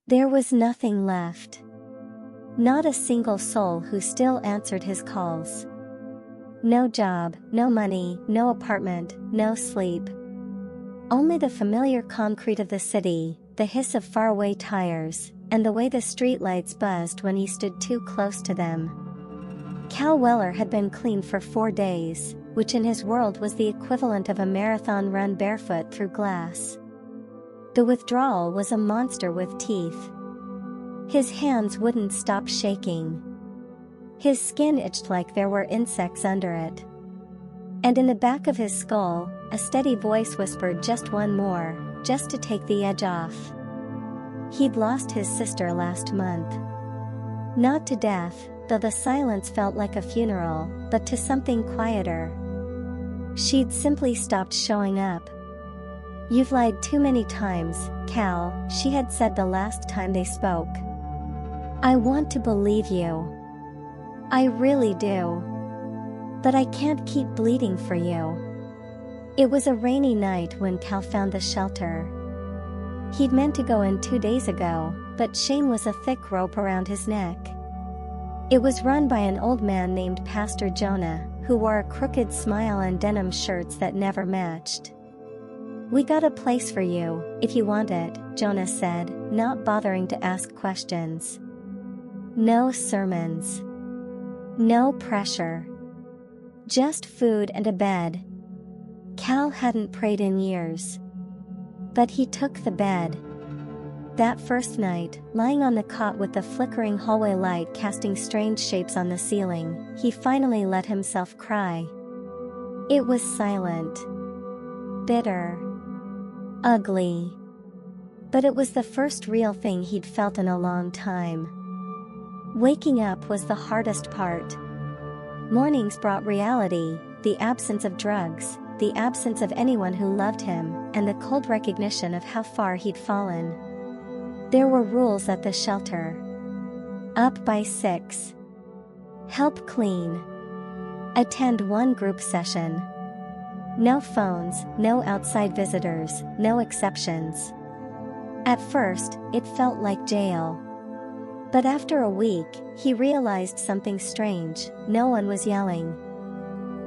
There was nothing left. Not a single soul who still answered his calls. No job, no money, no apartment, no sleep. Only the familiar concrete of the city, the hiss of faraway tires, and the way the streetlights buzzed when he stood too close to them. Cal Weller had been clean for 4 days, which in his world was the equivalent of a marathon run barefoot through glass. The withdrawal was a monster with teeth. His hands wouldn't stop shaking. His skin itched like there were insects under it. And in the back of his skull, a steady voice whispered just one more, just to take the edge off. He'd lost his sister last month. Not to death, though the silence felt like a funeral, but to something quieter. She'd simply stopped showing up. "You've lied too many times, Cal," she had said the last time they spoke. "I want to believe you. I really do. But I can't keep bleeding for you." It was a rainy night when Cal found the shelter. He'd meant to go in 2 days ago, but shame was a thick rope around his neck. It was run by an old man named Pastor Jonah, who wore a crooked smile and denim shirts that never matched. "We got a place for you, if you want it," Jonah said, not bothering to ask questions. No sermons. No pressure. Just food and a bed. Cal hadn't prayed in years. But he took the bed. That first night, lying on the cot with the flickering hallway light casting strange shapes on the ceiling, he finally let himself cry. It was silent. Bitter. Ugly. But it was the first real thing he'd felt in a long time. Waking up was the hardest part. Mornings brought reality, the absence of drugs, the absence of anyone who loved him, and the cold recognition of how far he'd fallen. There were rules at the shelter. Up by 6. Help clean. Attend 1 group session. No phones, no outside visitors, no exceptions. At first, it felt like jail. But after a week, he realized something strange. No one was yelling.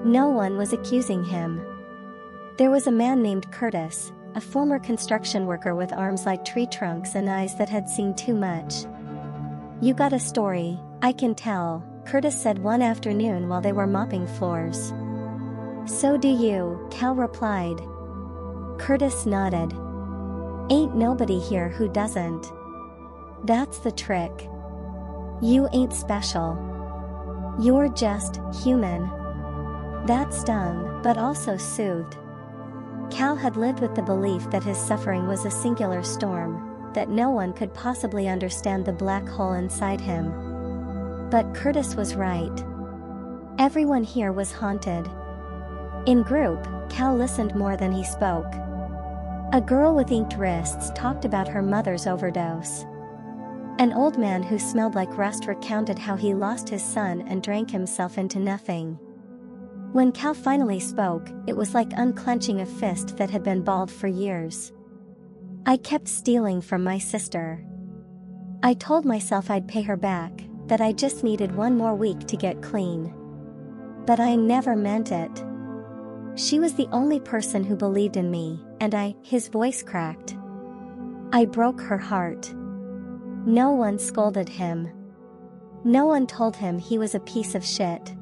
No one was accusing him. There was a man named Curtis, a former construction worker with arms like tree trunks and eyes that had seen too much. "You got a story, I can tell," Curtis said one afternoon while they were mopping floors. "So do you," Cal replied. Curtis nodded. "Ain't nobody here who doesn't. That's the trick. You ain't special. You're just human." That stung, but also soothed. Cal had lived with the belief that his suffering was a singular storm, that no one could possibly understand the black hole inside him. But Curtis was right. Everyone here was haunted. In group, Cal listened more than he spoke. A girl with inked wrists talked about her mother's overdose. An old man who smelled like rust recounted how he lost his son and drank himself into nothing. When Cal finally spoke, it was like unclenching a fist that had been balled for years. "I kept stealing from my sister. I told myself I'd pay her back, that I just needed 1 more week to get clean. But I never meant it. She was the only person who believed in me, and his voice cracked. I broke her heart. No one scolded him. No one told him he was a piece of shit.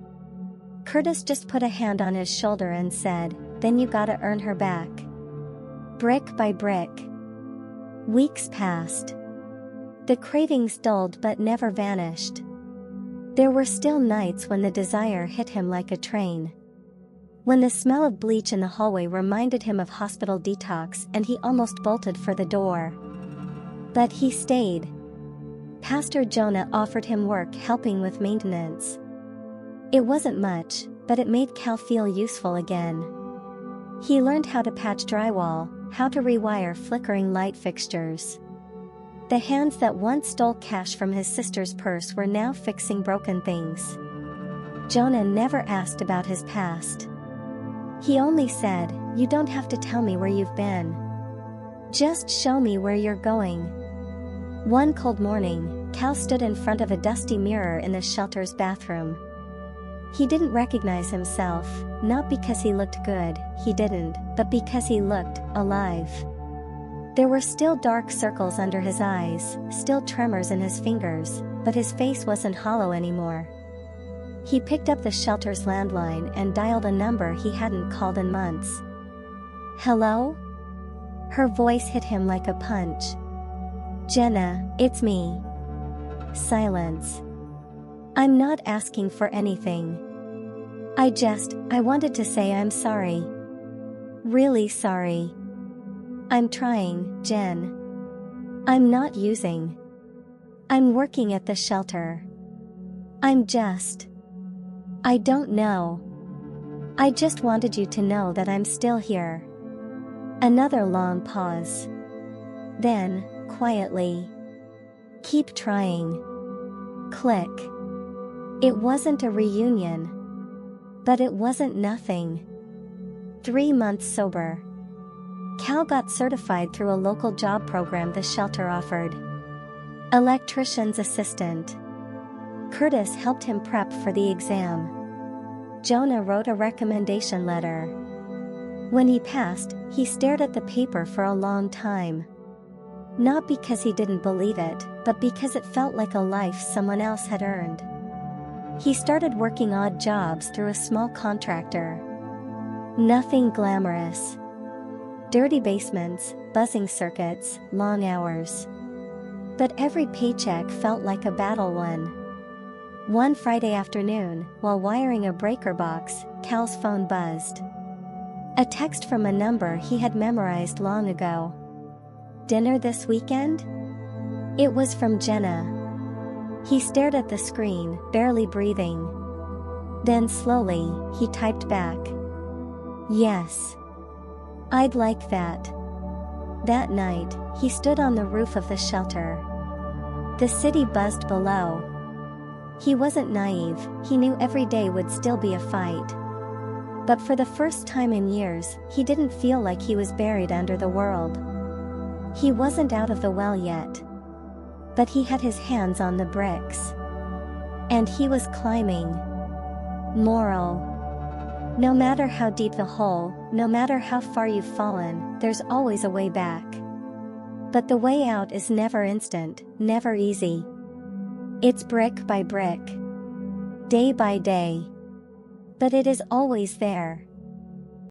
Curtis just put a hand on his shoulder and said, "Then you gotta earn her back." Brick by brick. Weeks passed. The cravings dulled but never vanished. There were still nights when the desire hit him like a train. When the smell of bleach in the hallway reminded him of hospital detox and he almost bolted for the door. But he stayed. Pastor Jonah offered him work helping with maintenance. It wasn't much, but it made Cal feel useful again. He learned how to patch drywall, how to rewire flickering light fixtures. The hands that once stole cash from his sister's purse were now fixing broken things. Jonah never asked about his past. He only said, "You don't have to tell me where you've been. Just show me where you're going." One cold morning, Cal stood in front of a dusty mirror in the shelter's bathroom. He didn't recognize himself, not because he looked good, he didn't, but because he looked alive. There were still dark circles under his eyes, still tremors in his fingers, but his face wasn't hollow anymore. He picked up the shelter's landline and dialed a number he hadn't called in months. "Hello?" Her voice hit him like a punch. "Jenna, it's me." Silence. "I'm not asking for anything. I wanted to say I'm sorry. Really sorry. I'm trying, Jen. I'm not using. I'm working at the shelter. I don't know. I just wanted you to know that I'm still here." Another long pause. Then, quietly, "Keep trying." Click. It wasn't a reunion. But it wasn't nothing. 3 months sober. Cal got certified through a local job program the shelter offered. Electrician's assistant. Curtis helped him prep for the exam. Jonah wrote a recommendation letter. When he passed, he stared at the paper for a long time. Not because he didn't believe it, but because it felt like a life someone else had earned. He started working odd jobs through a small contractor. Nothing glamorous. Dirty basements, buzzing circuits, long hours. But every paycheck felt like a battle won. One Friday afternoon, while wiring a breaker box, Cal's phone buzzed. A text from a number he had memorized long ago. "Dinner this weekend?" It was from Jenna. He stared at the screen, barely breathing. Then slowly, he typed back. "Yes. I'd like that." That night, he stood on the roof of the shelter. The city buzzed below. He wasn't naive, he knew every day would still be a fight. But for the first time in years, he didn't feel like he was buried under the world. He wasn't out of the well yet. But he had his hands on the bricks. And he was climbing. Moral. No matter how deep the hole, no matter how far you've fallen, there's always a way back. But the way out is never instant, never easy. It's brick by brick. Day by day. But it is always there.